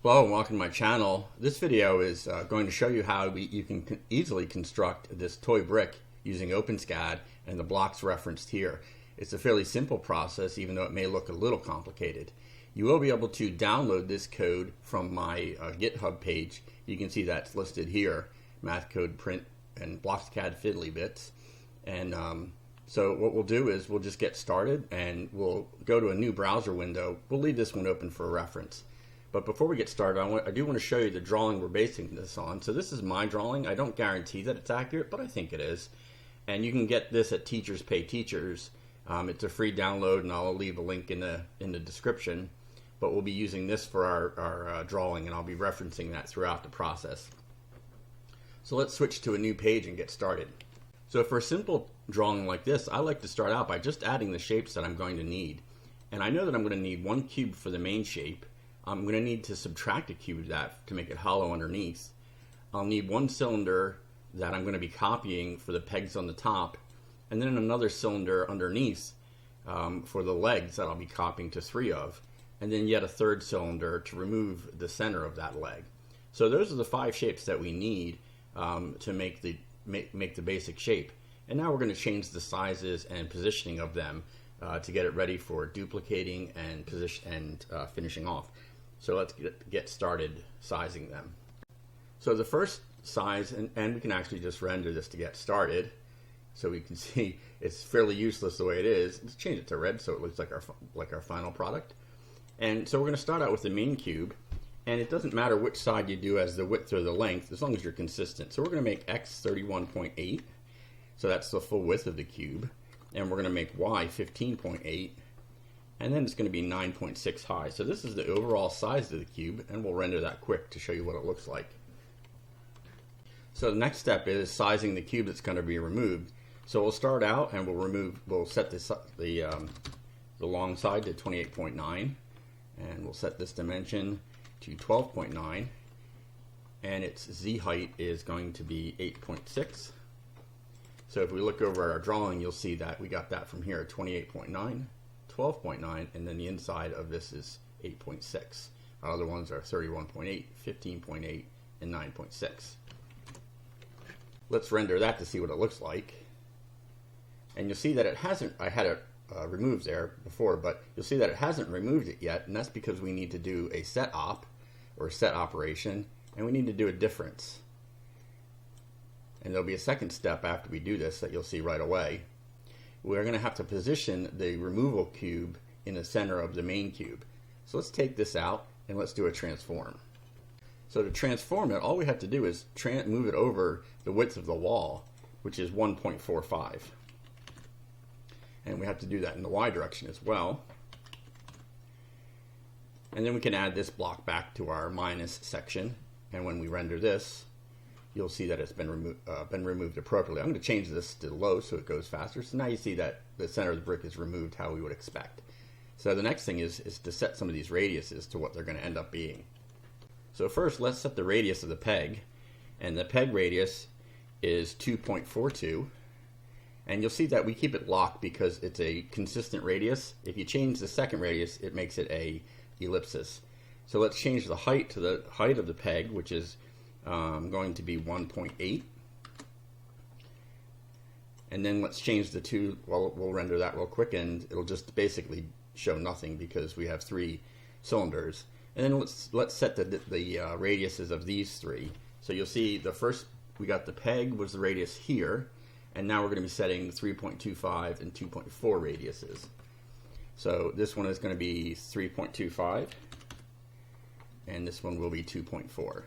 Hello and welcome to my channel. This video is going to show you how you can easily construct this toy brick using OpenSCAD and the blocks referenced here. It's a fairly simple process, even though it may look a little complicated. You will be able to download this code from my GitHub page. You can see that's listed here, math code print and BlocksCAD fiddly bits. And so what we'll do is we'll just get started and we'll go to a new browser window. We'll leave this one open for reference. But before we get started, I do want to show you the drawing we're basing this on. So this is my drawing. I don't guarantee that it's accurate, but I think it is. And you can get this at Teachers Pay Teachers. It's a free download, and I'll leave a link in the description. But we'll be using this for our drawing, and I'll be referencing that throughout the process. So let's switch to a new page and get started. So for a simple drawing like this, I like to start out by just adding the shapes that I'm going to need. And I know that I'm going to need one cube for the main shape. I'm going to need to subtract a cube of that to make it hollow underneath. I'll need one cylinder that I'm going to be copying for the pegs on the top, and then another cylinder underneath for the legs that I'll be copying to 3 of, and then yet a third cylinder to remove the center of that leg. So those are the 5 shapes that we need to make the basic shape. And now we're going to change the sizes and positioning of them to get it ready for duplicating and finishing off. So let's get started sizing them. So the first size, and we can actually just render this to get started, so we can see it's fairly useless the way it is. Let's change it to red so it looks like our final product. And so we're going to start out with the main cube, and it doesn't matter which side you do as the width or the length, as long as you're consistent. So we're going to make X 31.8, so that's the full width of the cube, and we're going to make Y 15.8. And then it's going to be 9.6 high. So this is the overall size of the cube, and we'll render that quick to show you what it looks like. So the next step is sizing the cube that's going to be removed. So we'll start out and we'll set the long side to 28.9, and we'll set this dimension to 12.9, and its Z height is going to be 8.6. So if we look over our drawing, you'll see that we got that from here, 28.9. 12.9, and then the inside of this is 8.6. Our other ones are 31.8, 15.8, and 9.6. Let's render that to see what it looks like. And you'll see that it hasn't, I had it removed there before, but you'll see that it hasn't removed it yet, and that's because we need to do a set op, or set operation, and we need to do a difference. And there'll be a second step after we do this that you'll see right away. We're going to have to position the removal cube in the center of the main cube. So let's take this out and let's do a transform. So to transform it, all we have to do is move it over the width of the wall, which is 1.45. And we have to do that in the Y direction as well. And then we can add this block back to our minus section. And when we render this, you'll see that it's been removed appropriately. I'm going to change this to low so it goes faster. So now you see that the center of the brick is removed how we would expect. So the next thing is to set some of these radiuses to what they're going to end up being. So first, let's set the radius of the peg. And the peg radius is 2.42. And you'll see that we keep it locked because it's a consistent radius. If you change the second radius, it makes it a ellipsis. So let's change the height to the height of the peg, which is going to be 1.8, and then let's change the two. Well, we'll render that real quick, and it'll just basically show nothing because we have 3 cylinders. And then let's set the radiuses of these 3. So you'll see the first we got the peg was the radius here, and now we're going to be setting 3.25 and 2.4 radiuses. So this one is going to be 3.25, and this one will be 2.4.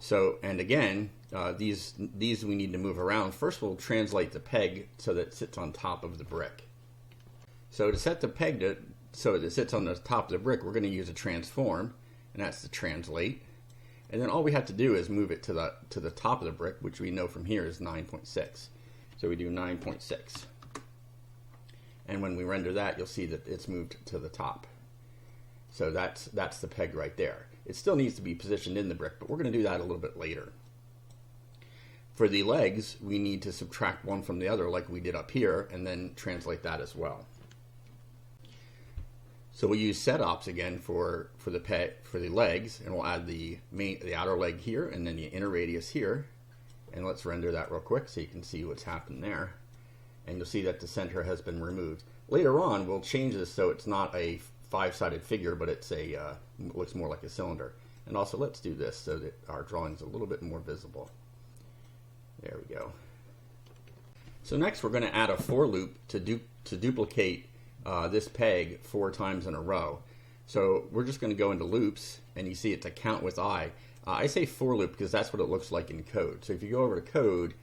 So, and again, these we need to move around. First, we'll translate the peg so that it sits on top of the brick. So to set the peg so that it sits on the top of the brick, we're going to use a transform, and that's the translate. And then all we have to do is move it to the top of the brick, which we know from here is 9.6. So we do 9.6. And when we render that, you'll see that it's moved to the top. So that's the peg right there. It still needs to be positioned in the brick, but we're going to do that a little bit later. For the legs, we need to subtract one from the other like we did up here, and then translate that as well. So we'll use set ops again for the legs, and we'll add the outer leg here and then the inner radius here. And let's render that real quick so you can see what's happened there. And you'll see that the center has been removed. Later on, we'll change this so it's not a 5-sided figure, but it's looks more like a cylinder. And also, let's do this so that our drawing's a little bit more visible. There we go. So next, we're going to add a for loop to duplicate this peg 4 times in a row. So we're just going to go into loops, and you see it's a count with I. I say for loop because that's what it looks like in code. So if you go over to code,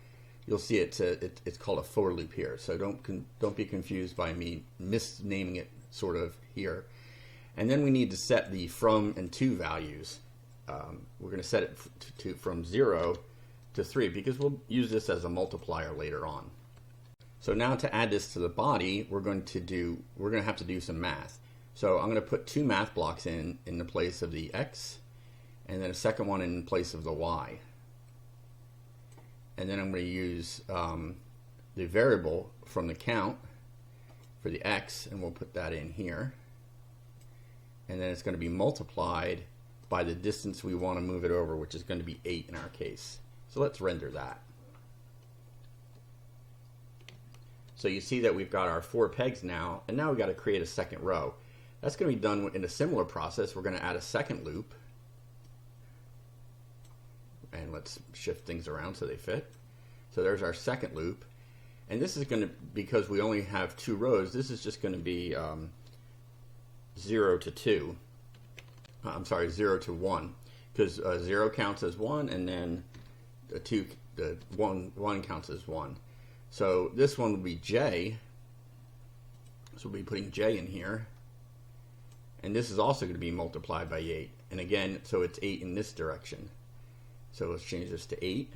you'll see it's called a for loop here. So don't be confused by me misnaming it sort of here. And then we need to set the from and to values. We're going to set it from 0 to 3 because we'll use this as a multiplier later on. So now to add this to the body, we're going to have to do some math. So I'm going to put 2 math blocks in the place of the X, and then a second one in place of the Y. And then I'm going to use the variable from the count for the X, and we'll put that in here. And then it's going to be multiplied by the distance we want to move it over, which is going to be 8 in our case. So let's render that. So you see that we've got our 4 pegs now, and now we've got to create a second row. That's going to be done in a similar process. We're going to add a second loop. And let's shift things around so they fit. So there's our second loop. And this is going to, because we only have 2 rows, this is just going to be 0 to 2. I'm sorry, 0 to 1. Because 0 counts as 1, and then the 1 counts as 1. So this one will be J. So we'll be putting J in here. And this is also going to be multiplied by 8. And again, so it's 8 in this direction. So let's change this to 8.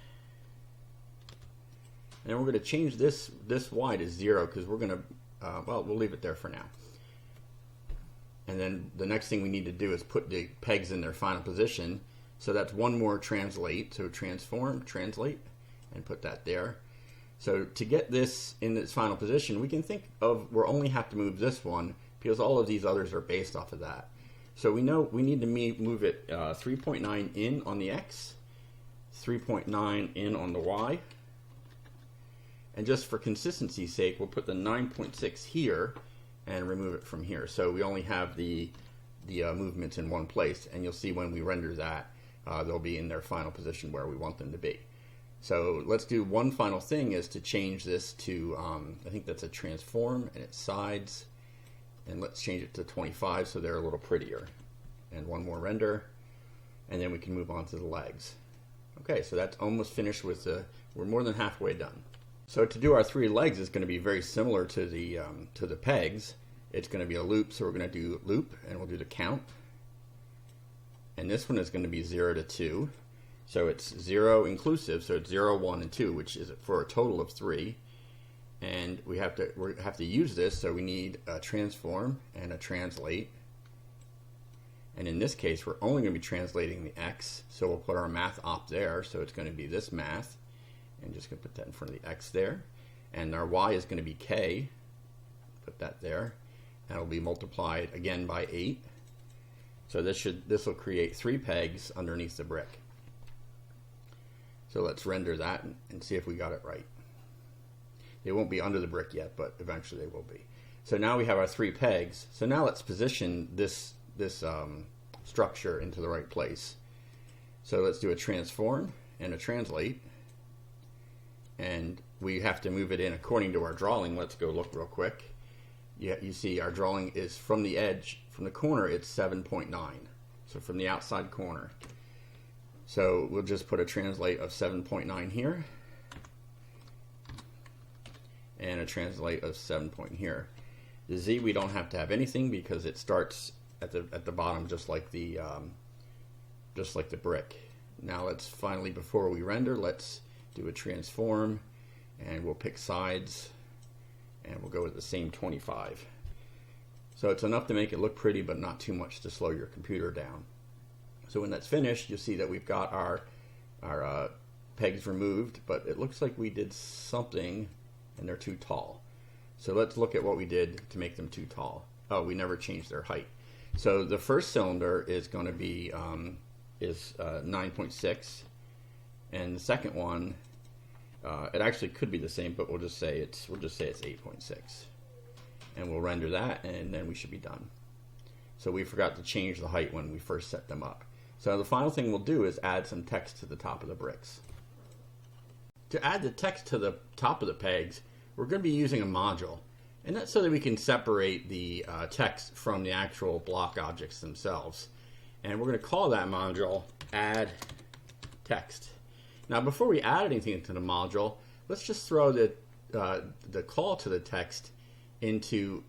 And we're going to change this Y to 0 because we're going to, well, we'll leave it there for now. And then the next thing we need to do is put the pegs in their final position. So that's one more translate. So transform, translate, and put that there. So to get this in its final position, we can think of, we'll only have to move this one because all of these others are based off of that. So we know we need to move it 3.9 in on the X, 3.9 in on the Y. And just for consistency's sake, we'll put the 9.6 here and remove it from here. So we only have the movements in one place. And you'll see when we render that, they'll be in their final position where we want them to be. So let's do one final thing is to change this to, I think that's a transform and its sides. And let's change it to 25 so they're a little prettier. And one more render. And then we can move on to the legs. Okay, so that's almost finished with we're more than halfway done. So to do our 3 legs is going to be very similar to the pegs. It's going to be a loop, so we're going to do loop and we'll do the count. And this one is going to be 0 to 2. So it's 0 inclusive, so it's 0, 1, and 2, which is for a total of 3. And we have to use this, so we need a transform and a translate. And in this case, we're only going to be translating the X, so we'll put our math op there, so it's going to be this math. And just going to put that in front of the X there. And our Y is going to be K. Put that there. And it'll be multiplied again by 8. So this will create 3 pegs underneath the brick. So let's render that and see if we got it right. They won't be under the brick yet, but eventually they will be. So now we have our 3 pegs. So now let's position this structure into the right place. So let's do a transform and a translate. And we have to move it in according to our drawing. Let's go look real quick. Yeah, you see our drawing is from the edge, from the corner, it's 7.9. So from the outside corner. So we'll just put a translate of 7.9 here. And a translate of 7 point here. The Z we don't have to have anything because it starts at the bottom just like the brick. Now let's finally, before we render, let's do a transform and we'll pick sides and we'll go with the same 25. So it's enough to make it look pretty but not too much to slow your computer down. So when that's finished, you'll see that we've got our pegs removed, but it looks like we did something and they're too tall. So let's look at what we did to make them too tall. Oh, we never changed their height. So the first cylinder is going to be 9.6, and the second one, it actually could be the same, but we'll just say it's 8.6, and we'll render that, and then we should be done. So we forgot to change the height when we first set them up. So the final thing we'll do is add some text to the top of the bricks. To add the text to the top of the pegs, we're going to be using a module. And that's so that we can separate the text from the actual block objects themselves. And we're going to call that module add text. Now before we add anything to the module, let's just throw the call to the text into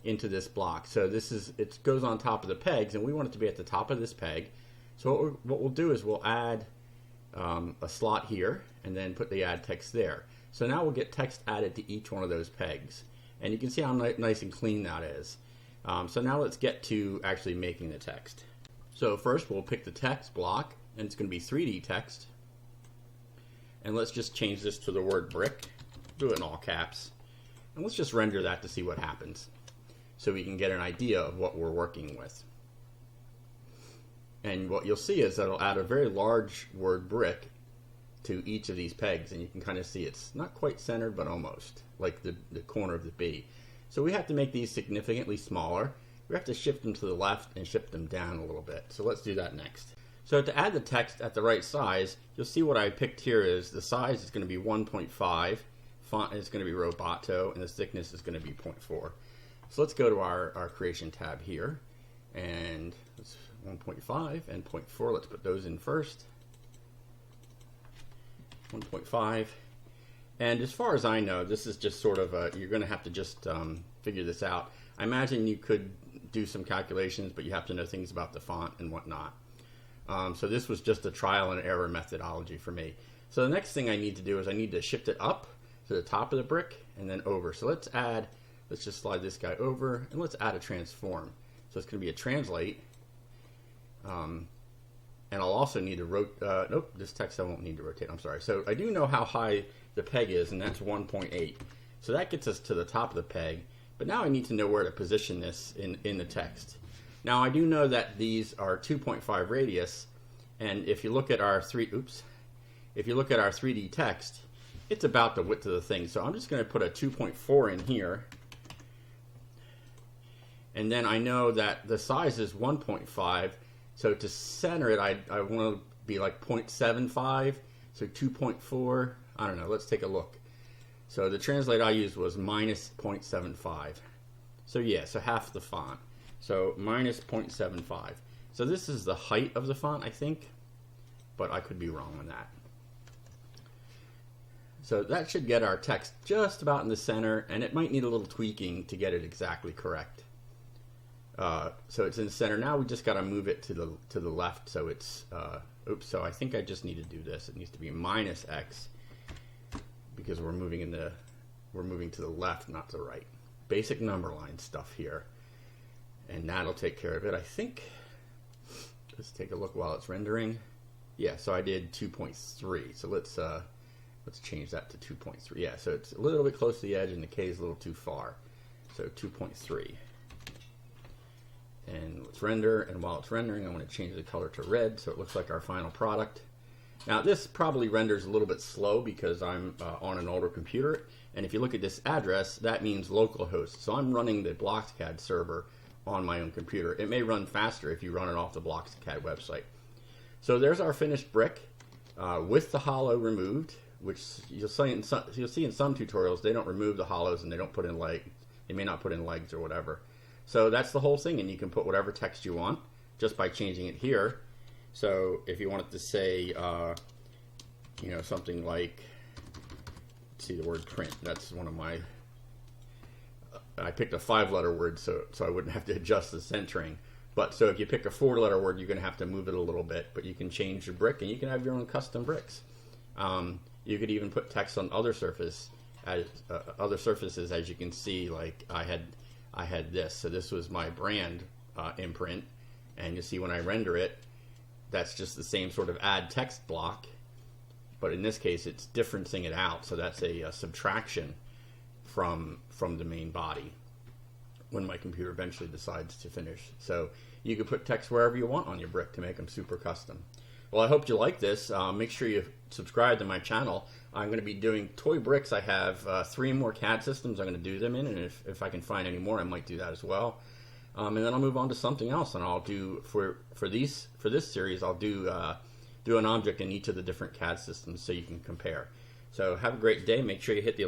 this block. So it goes on top of the pegs, and we want it to be at the top of this peg. So what we'll do is we'll add a slot here and then put the add text there. So now we'll get text added to each one of those pegs, and you can see how nice and clean that is. So now let's get to actually making the text. So first we'll pick the text block, and it's going to be 3D text, and let's just change this to the word brick, do it in all caps, and let's just render that to see what happens so we can get an idea of what we're working with. And what you'll see is that it'll add a very large word brick to each of these pegs, and you can kind of see it's not quite centered, but almost, like the corner of the B. So we have to make these significantly smaller. We have to shift them to the left and shift them down a little bit. So let's do that next. So to add the text at the right size, you'll see what I picked here is the size is going to be 1.5, font is going to be Roboto, and the thickness is going to be 0.4. So let's go to our creation tab here, and it's 1.5 and 0.4. Let's put those in first. 1.5, and as far as I know, this is just sort of you're going to have to just figure this out. I imagine you could do some calculations, but you have to know things about the font and whatnot. So this was just a trial and error methodology for me. So the next thing I need to do is I need to shift it up to the top of the brick and then over. So let's just slide this guy over, and let's add a transform. So it's going to be a translate. And I'll also need to rotate, nope, this text I won't need to rotate, I'm sorry. So I do know how high the peg is, and that's 1.8. So that gets us to the top of the peg, but now I need to know where to position this in the text. Now I do know that these are 2.5 radius, and if you look at our 3D text, it's about the width of the thing. So I'm just going to put a 2.4 in here, and then I know that the size is 1.5. So to center it, I want to be like 0.75, so 2.4, I don't know, let's take a look. So the translate I used was minus 0.75. So yeah, so half the font. So minus 0.75. So this is the height of the font, I think, but I could be wrong on that. So that should get our text just about in the center, and it might need a little tweaking to get it exactly correct. So it's in the center. Now we just got to move it to the left. So it's so I think I just need to do this. It needs to be minus X because we're moving to the left, not to the right. Basic number line stuff here, and that'll take care of it, I think. Let's take a look while it's rendering. Yeah, so I did 2.3. So let's change that to 2.3. Yeah, so it's a little bit close to the edge, and the K is a little too far. So 2.3. And let's render, and while it's rendering, I want to change the color to red so it looks like our final product. Now this probably renders a little bit slow because I'm on an older computer, and if you look at this address, that means localhost. So I'm running the BlocksCAD server on my own computer. It may run faster if you run it off the BlocksCAD website. So there's our finished brick with the hollow removed, which you'll see in some tutorials they don't remove the hollows and they don't put in they may not put in legs or whatever. So that's the whole thing, and you can put whatever text you want just by changing it here. So if you wanted to say, something like, let's see the word print. That's one of my, I picked a 5-letter word so I wouldn't have to adjust the centering. But so if you pick a 4-letter word, you're going to have to move it a little bit, but you can change your brick, and you can have your own custom bricks. You could even put text on other surfaces, as you can see, like I had this. So this was my brand imprint, and you see when I render it, that's just the same sort of add text block, but in this case it's differencing it out. So that's a subtraction from the main body. when my computer eventually decides to finish. So you can put text wherever you want on your brick to make them super custom. Well, I hope you like this. Make sure you subscribe to my channel. I'm going to be doing toy bricks. I have 3 more CAD systems I'm going to do them in, and if I can find any more, I might do that as well. And then I'll move on to something else, and I'll do for this series, I'll do an object in each of the different CAD systems so you can compare. So have a great day. Make sure you hit the